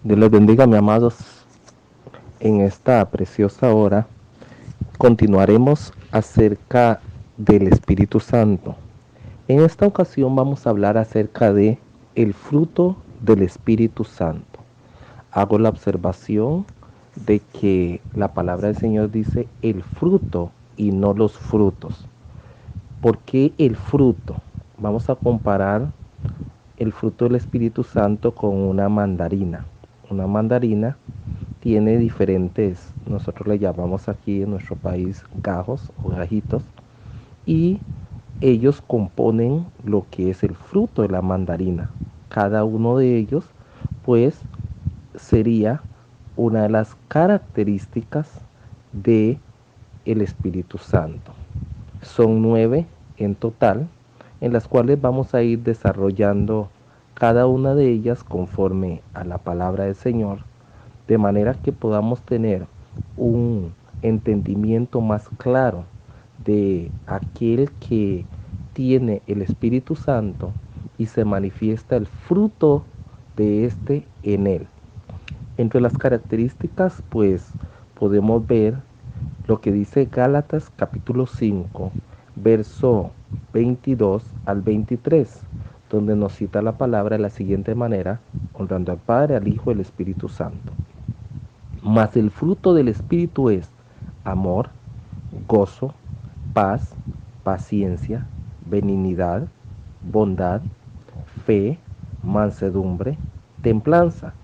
Dios les bendiga, mis amados. En esta preciosa hora continuaremos acerca del Espíritu Santo. En esta ocasión vamos a hablar acerca de el fruto del Espíritu Santo. Hago la observación de que la palabra del Señor dice el fruto y no los frutos. ¿Por qué el fruto? Vamos a comparar el fruto del Espíritu Santo con una mandarina. Una mandarina tiene diferentes, nosotros le llamamos aquí en nuestro país gajos o gajitos, y ellos componen lo que es el fruto de la mandarina. Cada uno de ellos, pues, sería una de las características de el Espíritu Santo. Son 9 en total, en las cuales vamos a ir desarrollando cada una de ellas conforme a la palabra del Señor, de manera que podamos tener un entendimiento más claro de aquel que tiene el Espíritu Santo y se manifiesta el fruto de este en él. Entre las características, pues, podemos ver lo que dice Gálatas capítulo 5, verso 22 al 23, donde nos cita la palabra de la siguiente manera: honrando al Padre, al Hijo y al Espíritu Santo. Mas el fruto del Espíritu es amor, gozo, paz, paciencia, benignidad, bondad, fe, mansedumbre, templanza.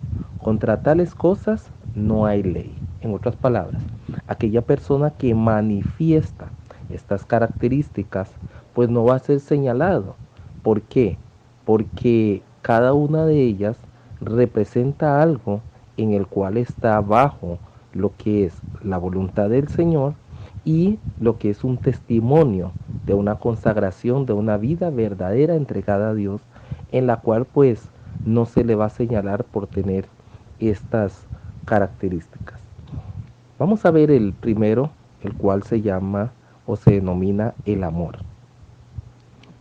Contra tales cosas no hay ley. En otras palabras, aquella persona que manifiesta estas características, pues no va a ser señalado. ¿Por qué? Porque cada una de ellas representa algo en el cual está bajo lo que es la voluntad del Señor y lo que es un testimonio de una consagración, de una vida verdadera entregada a Dios, en la cual pues no se le va a señalar por tener estas características. Vamos a ver el primero, el cual se llama o se denomina el amor.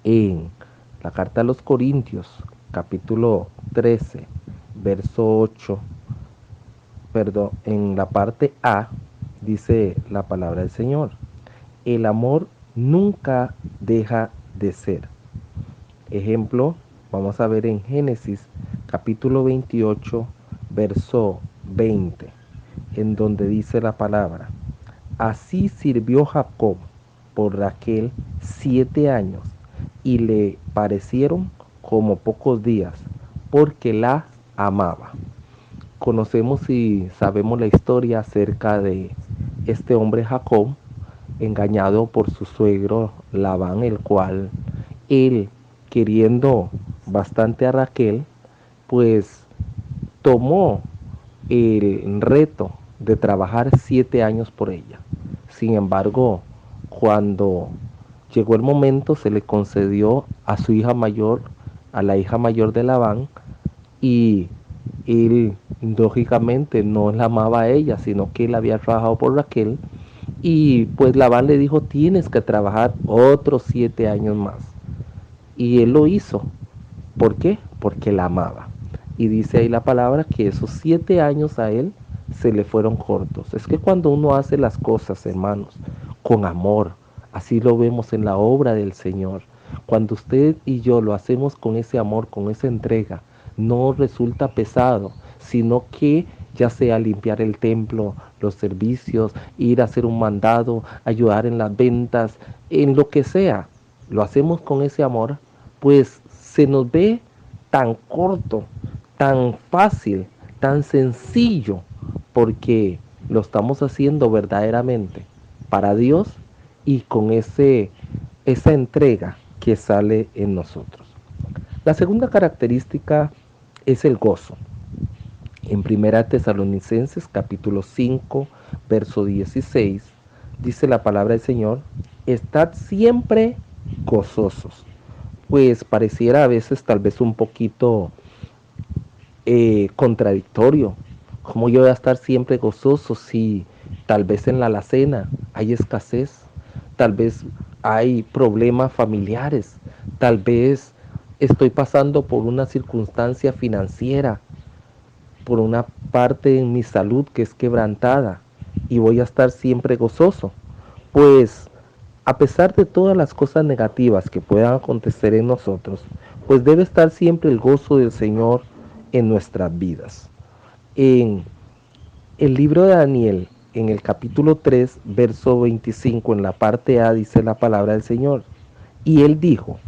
En la carta a los Corintios, capítulo 13, verso 8, en la parte A, dice la palabra del Señor: el amor nunca deja de ser. Ejemplo, vamos a ver en Génesis capítulo 28, verso 20, en donde dice la palabra: así sirvió Jacob por Raquel 7 años, y le parecieron como pocos días, porque la amaba. Conocemos y sabemos la historia acerca de este hombre Jacob, engañado por su suegro Labán, el cual él, queriendo bastante a Raquel, pues tomó el reto de trabajar 7 años por ella. Sin embargo, cuando llegó el momento, se le concedió a su hija mayor, a la hija mayor de Labán, y él lógicamente no la amaba a ella, sino que él había trabajado por Raquel, y pues Labán le dijo: tienes que trabajar otros 7 años más. Y él lo hizo. ¿Por qué? Porque la amaba. Y dice ahí la palabra que esos 7 años a él se le fueron cortos. Es que cuando uno hace las cosas, hermanos, con amor, así lo vemos en la obra del Señor. Cuando usted y yo lo hacemos con ese amor, con esa entrega, no resulta pesado, sino que ya sea limpiar el templo, los servicios, ir a hacer un mandado, ayudar en las ventas, en lo que sea, lo hacemos con ese amor, pues se nos ve tan corto, tan fácil, tan sencillo, porque lo estamos haciendo verdaderamente para Dios y con esa entrega que sale en nosotros. La segunda característica es el gozo. En 1 Tesalonicenses capítulo 5, verso 16, dice la palabra del Señor: estad siempre gozosos. Pues pareciera a veces tal vez un poquito contradictorio. ¿Cómo yo voy a estar siempre gozoso si tal vez en la alacena hay escasez? Tal vez hay problemas familiares. Tal vez estoy pasando por una circunstancia financiera. por una parte en mi salud que es quebrantada y voy a estar siempre gozoso. Pues a pesar de todas las cosas negativas que puedan acontecer en nosotros, pues debe estar siempre el gozo del Señor en nuestras vidas. En el libro de Daniel, en el capítulo 3, verso 25, en la parte A, dice la palabra del Señor. Y él dijo,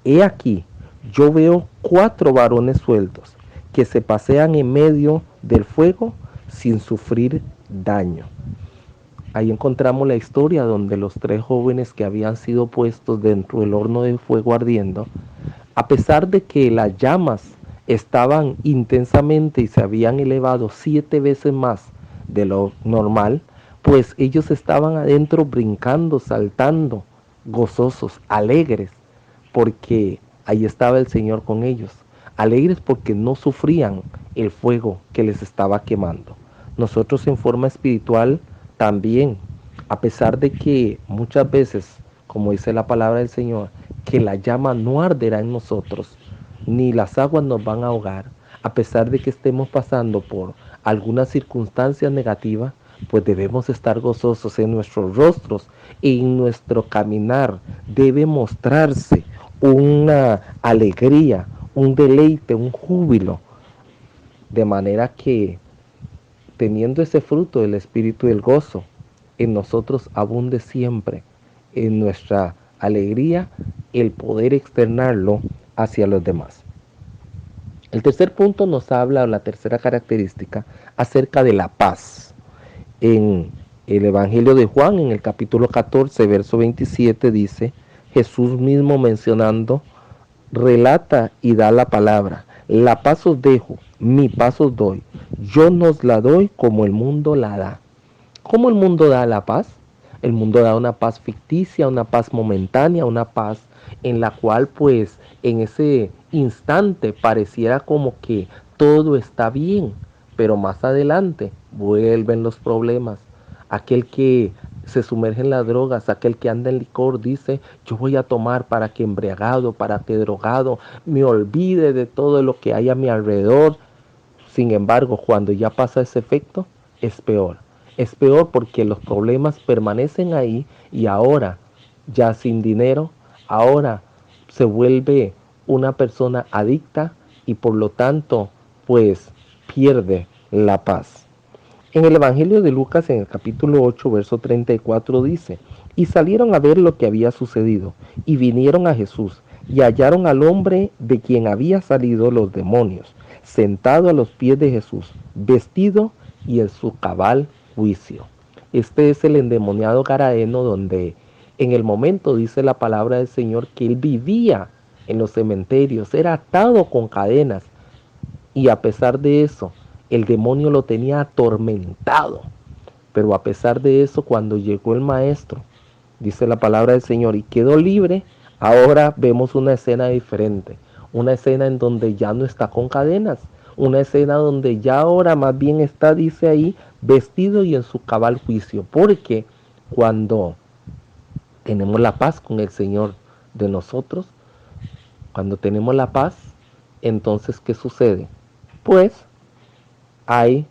he aquí, yo veo 4 varones sueltos que se pasean en medio del fuego sin sufrir daño. Ahí encontramos la historia donde los 3 jóvenes que habían sido puestos dentro del horno de fuego ardiendo, a pesar de que las llamas estaban intensamente y se habían elevado 7 veces más de lo normal, pues ellos estaban adentro brincando, saltando, gozosos, alegres, porque ahí estaba el Señor con ellos. Alegres porque no sufrían el fuego que les estaba quemando. Nosotros en forma espiritual también, a pesar de que muchas veces, como dice la palabra del Señor, que la llama no arderá en nosotros, ni las aguas nos van a ahogar, a pesar de que estemos pasando por algunas circunstancias negativas, pues debemos estar gozosos en nuestros rostros y en nuestro caminar. Debe mostrarse una alegría, un deleite, un júbilo, de manera que teniendo ese fruto del espíritu del gozo, en nosotros abunde siempre, en nuestra alegría, el poder externarlo hacia los demás. El tercer punto nos habla, o la tercera característica, acerca de la paz. En el Evangelio de Juan, en el capítulo 14, verso 27, dice, Jesús mismo mencionando, relata y da la palabra. La paz os dejo, mi paz os doy. Yo nos la doy como el mundo la da. ¿Cómo el mundo da la paz? El mundo da una paz ficticia, una paz momentánea, una paz en la cual pues en ese instante pareciera como que todo está bien, pero más adelante vuelven los problemas. Aquel que se sumerge en las drogas, aquel que anda en licor, dice, yo voy a tomar para que embriagado, para que drogado, me olvide de todo lo que hay a mi alrededor. Sin embargo, cuando ya pasa ese efecto, es peor. Es peor porque los problemas permanecen ahí y ahora, ya sin dinero, ahora se vuelve una persona adicta y por lo tanto, pues pierde la paz. En el Evangelio de Lucas, en el capítulo 8, verso 34, dice, y salieron a ver lo que había sucedido, y vinieron a Jesús, y hallaron al hombre de quien había salido los demonios, sentado a los pies de Jesús, vestido y en su cabal juicio. Este es el endemoniado Gadareno donde en el momento dice la palabra del Señor que él vivía en los cementerios, era atado con cadenas, y a pesar de eso, el demonio lo tenía atormentado. Pero a pesar de eso, cuando llegó el maestro, dice la palabra del Señor, y quedó libre, ahora vemos una escena diferente. Una escena en donde ya no está con cadenas. Una escena donde ya ahora más bien está, dice ahí, vestido y en su cabal juicio. Porque cuando tenemos la paz con el Señor de nosotros, cuando tenemos la paz, entonces ¿qué sucede? Pues hay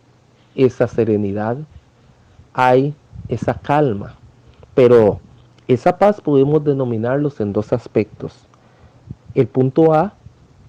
esa serenidad, hay esa calma, pero esa paz podemos denominarlos en 2 aspectos. El punto A,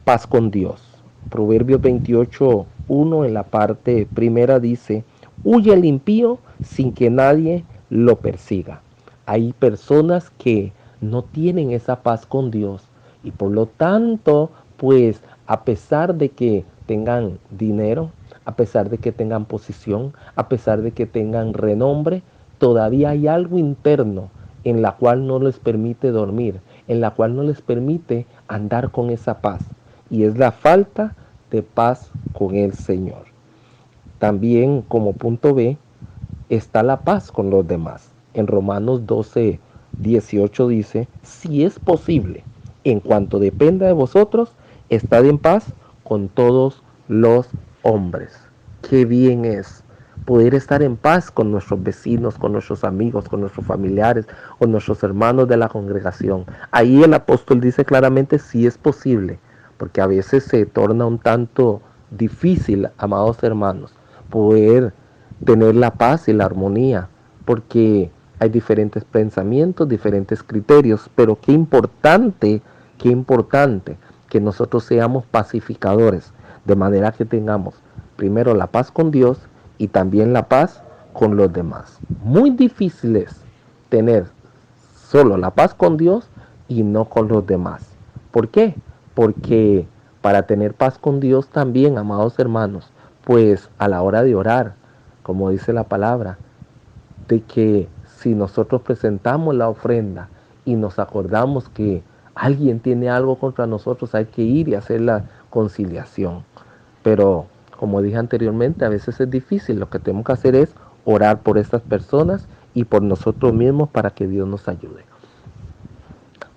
paz con Dios. Proverbios 28:1 en la parte primera dice, huye el impío sin que nadie lo persiga. Hay personas que no tienen esa paz con Dios y por lo tanto, pues a pesar de que tengan dinero, a pesar de que tengan posición, a pesar de que tengan renombre, todavía hay algo interno en la cual no les permite dormir, en la cual no les permite andar con esa paz. Y es la falta de paz con el Señor. También como punto B está la paz con los demás. En Romanos 12:18 dice, si es posible, en cuanto dependa de vosotros, estad en paz con todos los hombres. Qué bien es poder estar en paz con nuestros vecinos, con nuestros amigos, con nuestros familiares, con nuestros hermanos de la congregación. Ahí el apóstol dice claramente si es posible, porque a veces se torna un tanto difícil, amados hermanos, poder tener la paz y la armonía, porque hay diferentes pensamientos, diferentes criterios, pero qué importante que nosotros seamos pacificadores, de manera que tengamos primero la paz con Dios y también la paz con los demás. Muy difícil es tener solo la paz con Dios y no con los demás. ¿Por qué? Porque para tener paz con Dios también, amados hermanos, pues a la hora de orar, como dice la palabra, de que si nosotros presentamos la ofrenda y nos acordamos que alguien tiene algo contra nosotros, hay que ir y hacer la conciliación. Pero como dije anteriormente, a veces es difícil. Lo que tenemos que hacer es orar por estas personas y por nosotros mismos para que Dios nos ayude.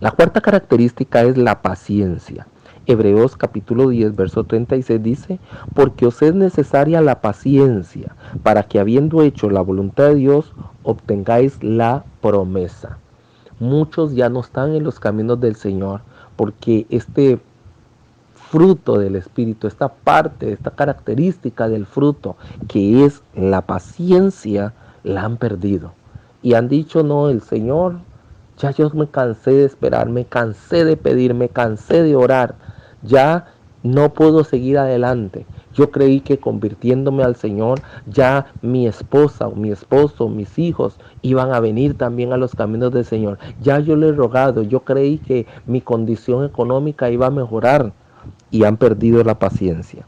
La cuarta característica es la paciencia. Hebreos capítulo 10, verso 36 dice, porque os es necesaria la paciencia, para que habiendo hecho la voluntad de Dios, obtengáis la promesa. Muchos ya no están en los caminos del Señor, porque este fruto del Espíritu, esta parte, esta característica del fruto, que es la paciencia, la han perdido. Y han dicho, no, el Señor, ya yo me cansé de esperar, me cansé de pedir, me cansé de orar, ya no puedo seguir adelante. Yo creí que convirtiéndome al Señor, ya mi esposa o mi esposo, mis hijos iban a venir también a los caminos del Señor. Ya yo le he rogado, yo creí que mi condición económica iba a mejorar y han perdido la paciencia.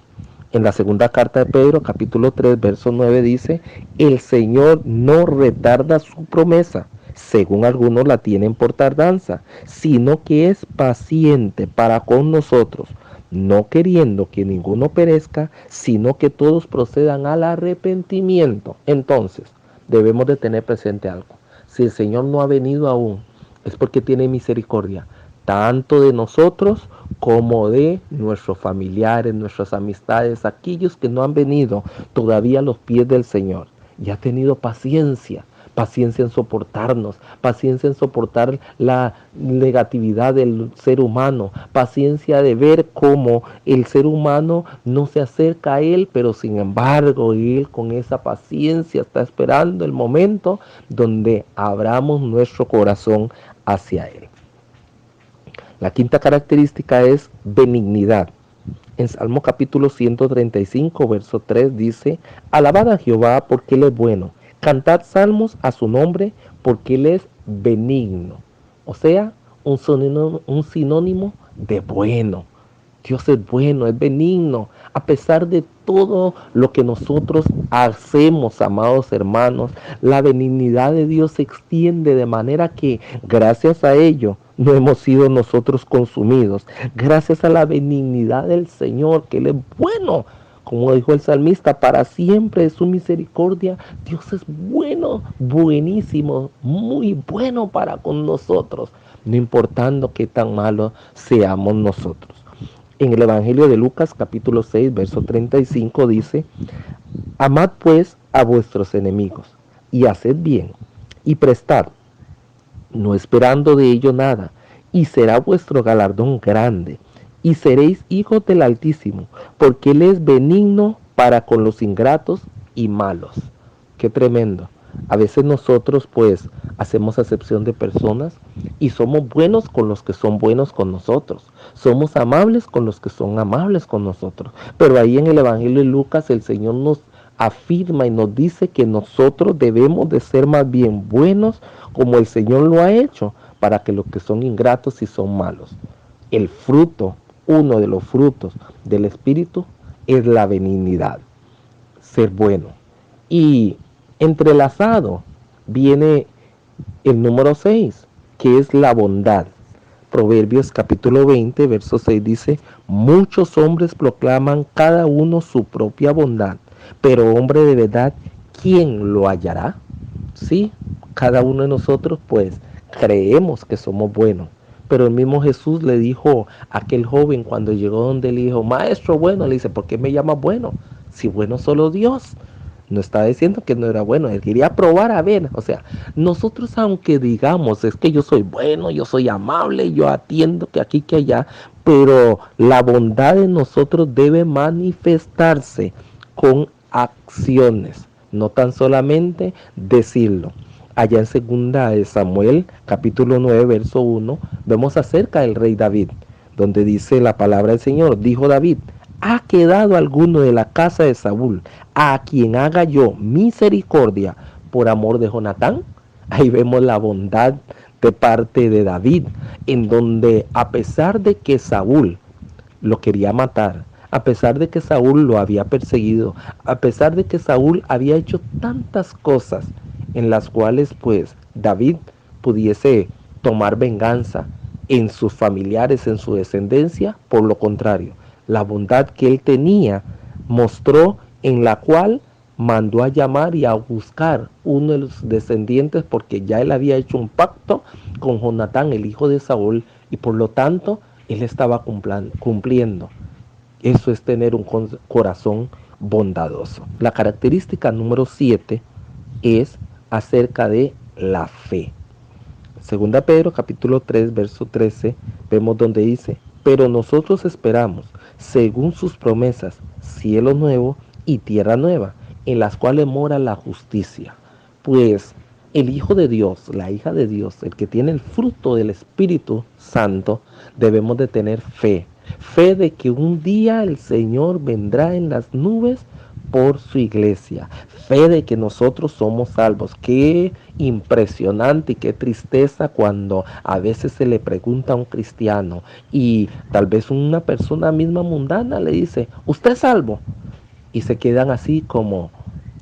En la segunda carta de Pedro, capítulo 3, verso 9 dice, el Señor no retarda su promesa, según algunos la tienen por tardanza, sino que es paciente para con nosotros, no queriendo que ninguno perezca, sino que todos procedan al arrepentimiento. Entonces, debemos de tener presente algo. Si el Señor no ha venido aún, es porque tiene misericordia, tanto de nosotros como de nuestros familiares, nuestras amistades, aquellos que no han venido todavía a los pies del Señor. Y ha tenido paciencia, paciencia en soportarnos, paciencia en soportar la negatividad del ser humano, paciencia de ver cómo el ser humano no se acerca a Él, pero sin embargo Él con esa paciencia está esperando el momento donde abramos nuestro corazón hacia Él. La quinta característica es benignidad. En Salmo capítulo 135, verso 3 dice, alabad a Jehová porque Él es bueno, cantad salmos a su nombre porque Él es benigno. O sea, un sinónimo de bueno. Dios es bueno, es benigno, a pesar de todo lo que nosotros hacemos, amados hermanos, la benignidad de Dios se extiende de manera que gracias a ello no hemos sido nosotros consumidos, gracias a la benignidad del Señor, que Él es bueno. Como dijo el salmista, para siempre es su misericordia. Dios es bueno, buenísimo, muy bueno para con nosotros, no importando qué tan malos seamos nosotros. En el Evangelio de Lucas capítulo 6, verso 35 dice, amad pues a vuestros enemigos y haced bien y prestad, no esperando de ello nada, y será vuestro galardón grande, y seréis hijos del Altísimo, porque Él es benigno para con los ingratos y malos. Qué tremendo. A veces nosotros pues hacemos acepción de personas y somos buenos con los que son buenos con nosotros. Somos amables con los que son amables con nosotros. Pero ahí en el Evangelio de Lucas el Señor nos afirma y nos dice que nosotros debemos de ser más bien buenos como el Señor lo ha hecho para que los que son ingratos y son malos. El fruto, uno de los frutos del Espíritu es la benignidad, ser bueno. Y entrelazado viene el número 6, que es la bondad. Proverbios capítulo 20, verso 6 dice, muchos hombres proclaman cada uno su propia bondad, pero hombre de verdad, ¿quién lo hallará? Sí, cada uno de nosotros pues creemos que somos buenos. Pero el mismo Jesús le dijo a aquel joven cuando llegó donde le dijo, maestro bueno, le dice, ¿por qué me llamas bueno? Si bueno solo Dios. No estaba diciendo que no era bueno, él quería probar a ver. O sea, nosotros aunque digamos, es que yo soy bueno, yo soy amable, yo atiendo que aquí, que allá, pero la bondad de nosotros debe manifestarse con acciones, no tan solamente decirlo. Allá en segunda de Samuel, capítulo 9, verso 1, vemos acerca del rey David, donde dice la palabra del Señor, dijo David, ¿ha quedado alguno de la casa de Saúl a quien haga yo misericordia por amor de Jonatán? Ahí vemos la bondad de parte de David, en donde a pesar de que Saúl lo quería matar, a pesar de que Saúl lo había perseguido, a pesar de que Saúl había hecho tantas cosas en las cuales pues David pudiese tomar venganza en sus familiares, en su descendencia, por lo contrario, la bondad que él tenía mostró, en la cual mandó a llamar y a buscar uno de los descendientes, porque ya él había hecho un pacto con Jonatán, el hijo de Saúl, y por lo tanto él estaba cumpliendo. Eso es tener un corazón bondadoso. La característica número 7 es acerca de la fe. Segunda Pedro capítulo 3 verso 13 vemos donde dice, pero nosotros esperamos, según sus promesas, cielo nuevo y tierra nueva, en las cuales mora la justicia. Pues el Hijo de Dios, la hija de Dios, el que tiene el fruto del Espíritu Santo, debemos de tener fe. Fe de que un día el Señor vendrá en las nubes por su iglesia. Fe de que nosotros somos salvos. Qué impresionante y qué tristeza cuando a veces se le pregunta a un cristiano y tal vez una persona misma mundana le dice, ¿usted es salvo? Y se quedan así como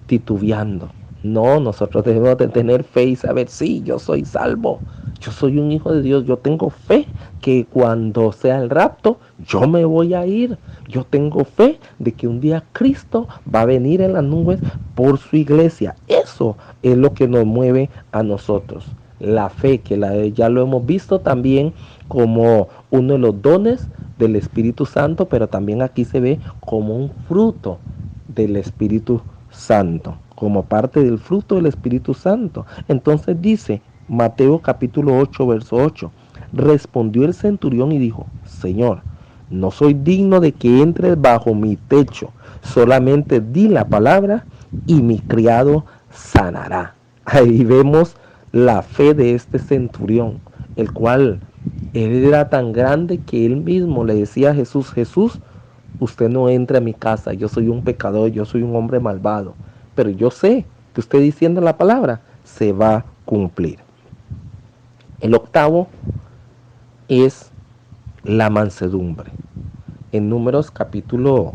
titubeando. No, nosotros debemos de tener fe y saber, sí, yo soy salvo, yo soy un hijo de Dios, yo tengo fe que cuando sea el rapto, yo me voy a ir. Yo tengo fe de que un día Cristo va a venir en las nubes por su iglesia. Eso es lo que nos mueve a nosotros. La fe, que ya lo hemos visto también como uno de los dones del Espíritu Santo, pero también aquí se ve como un fruto del Espíritu Santo, como parte del fruto del Espíritu Santo. Entonces dice Mateo capítulo 8, verso 8, respondió el centurión y dijo, Señor, no soy digno de que entres bajo mi techo, solamente di la palabra y mi criado sanará. Ahí vemos la fe de este centurión, el cual él era tan grande que él mismo le decía a Jesús, Jesús, usted no entre a mi casa, yo soy un pecador, yo soy un hombre malvado, pero yo sé que usted diciendo la palabra se va a cumplir. El octavo es la mansedumbre. En Números capítulo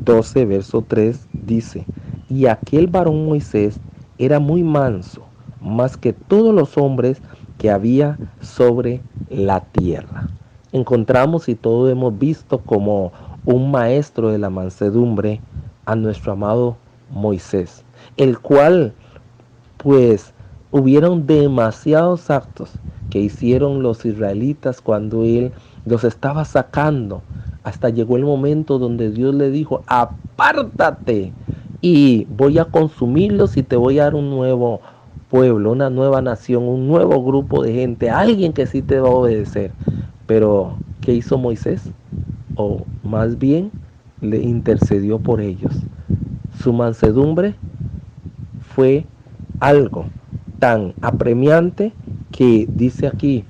12, verso 3 dice, y aquel varón Moisés era muy manso, más que todos los hombres que había sobre la tierra. Encontramos y todos hemos visto como un maestro de la mansedumbre a nuestro amado Moisés, el cual pues hubieron demasiados actos que hicieron los israelitas cuando él los estaba sacando. Hasta llegó el momento donde Dios le dijo, apártate y voy a consumirlos y te voy a dar un nuevo pueblo, una nueva nación, un nuevo grupo de gente, alguien que sí te va a obedecer. Pero, ¿qué hizo Moisés? O más bien, le intercedió por ellos. Su mansedumbre fue algo tan apremiante que dice aquí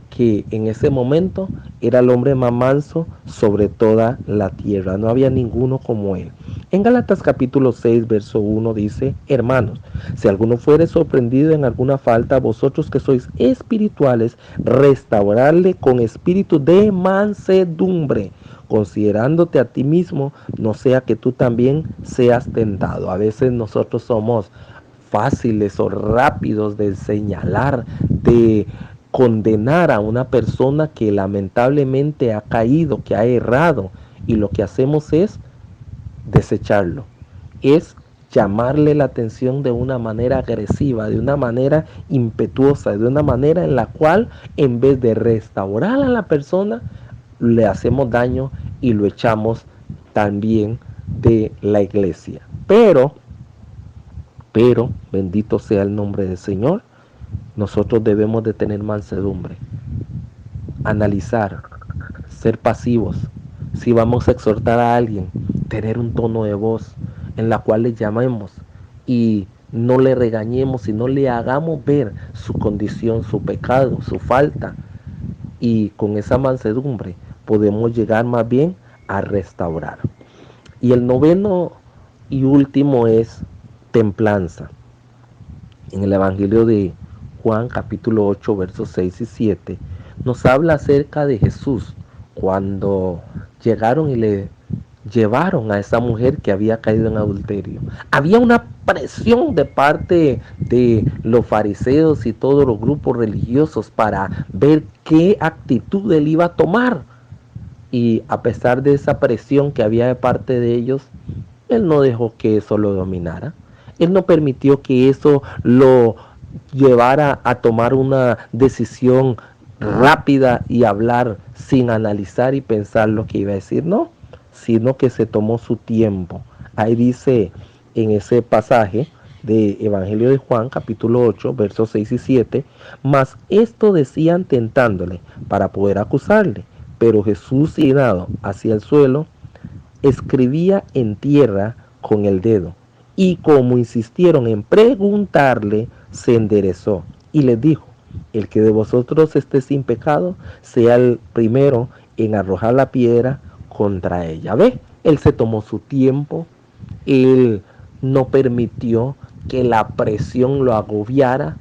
que en ese momento era el hombre más manso sobre toda la tierra. No había ninguno como él. En Gálatas capítulo 6, verso 1 dice, hermanos, si alguno fuere sorprendido en alguna falta, vosotros que sois espirituales, restaurarle con espíritu de mansedumbre, considerándote a ti mismo, no sea que tú también seas tentado. A veces nosotros somos fáciles o rápidos de señalar, de condenar a una persona que lamentablemente ha caído, que ha errado, y lo que hacemos es desecharlo, es llamarle la atención de una manera agresiva, de una manera impetuosa, de una manera en la cual en vez de restaurar a la persona, le hacemos daño y lo echamos también de la iglesia. Pero Pero, bendito sea el nombre del Señor, nosotros debemos de tener mansedumbre, analizar, ser pasivos. Si vamos a exhortar a alguien, tener un tono de voz en la cual le llamemos y no le regañemos y no le hagamos ver su condición, su pecado, su falta. Y con esa mansedumbre podemos llegar más bien a restaurar. Y el noveno y último es templanza. En el Evangelio de Juan capítulo 8 versos 6 y 7 nos habla acerca de Jesús cuando llegaron y le llevaron a esa mujer que había caído en adulterio. Había una presión de parte de los fariseos y todos los grupos religiosos para ver qué actitud él iba a tomar. Y a pesar de esa presión que había de parte de ellos, él no dejó que eso lo dominara. Él no permitió que eso lo llevara a tomar una decisión rápida y hablar sin analizar y pensar lo que iba a decir. No, sino que se tomó su tiempo. Ahí dice en ese pasaje de Evangelio de Juan, capítulo 8, versos 6 y 7, mas esto decían tentándole para poder acusarle. Pero Jesús, llenado hacia el suelo, escribía en tierra con el dedo. Y como insistieron en preguntarle, se enderezó y les dijo, el que de vosotros esté sin pecado, sea el primero en arrojar la piedra contra ella. ¿Ve? Él se tomó su tiempo, él no permitió que la presión lo agobiara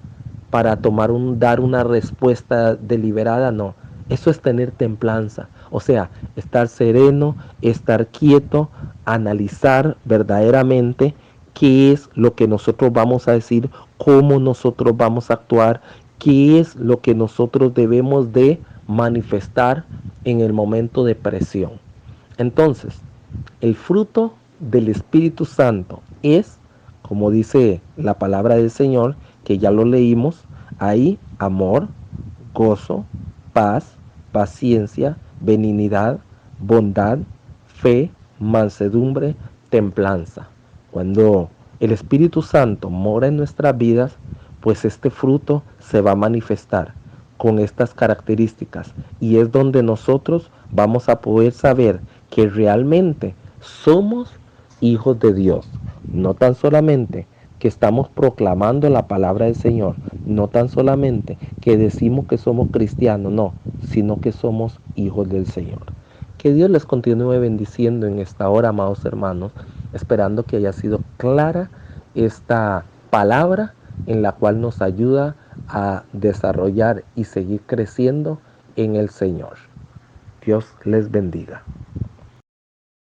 para dar una respuesta deliberada, no. Eso es tener templanza, o sea, estar sereno, estar quieto, analizar verdaderamente qué es lo que nosotros vamos a decir, cómo nosotros vamos a actuar, qué es lo que nosotros debemos de manifestar en el momento de presión. Entonces, el fruto del Espíritu Santo es, como dice la palabra del Señor, que ya lo leímos, ahí amor, gozo, paz, paciencia, benignidad, bondad, fe, mansedumbre, templanza. Cuando el Espíritu Santo mora en nuestras vidas, pues este fruto se va a manifestar con estas características y es donde nosotros vamos a poder saber que realmente somos hijos de Dios, no tan solamente que estamos proclamando la palabra del Señor, no tan solamente que decimos que somos cristianos, no, sino que somos hijos del Señor. Que Dios les continúe bendiciendo en esta hora, amados hermanos, esperando que haya sido clara esta palabra en la cual nos ayuda a desarrollar y seguir creciendo en el Señor. Dios les bendiga.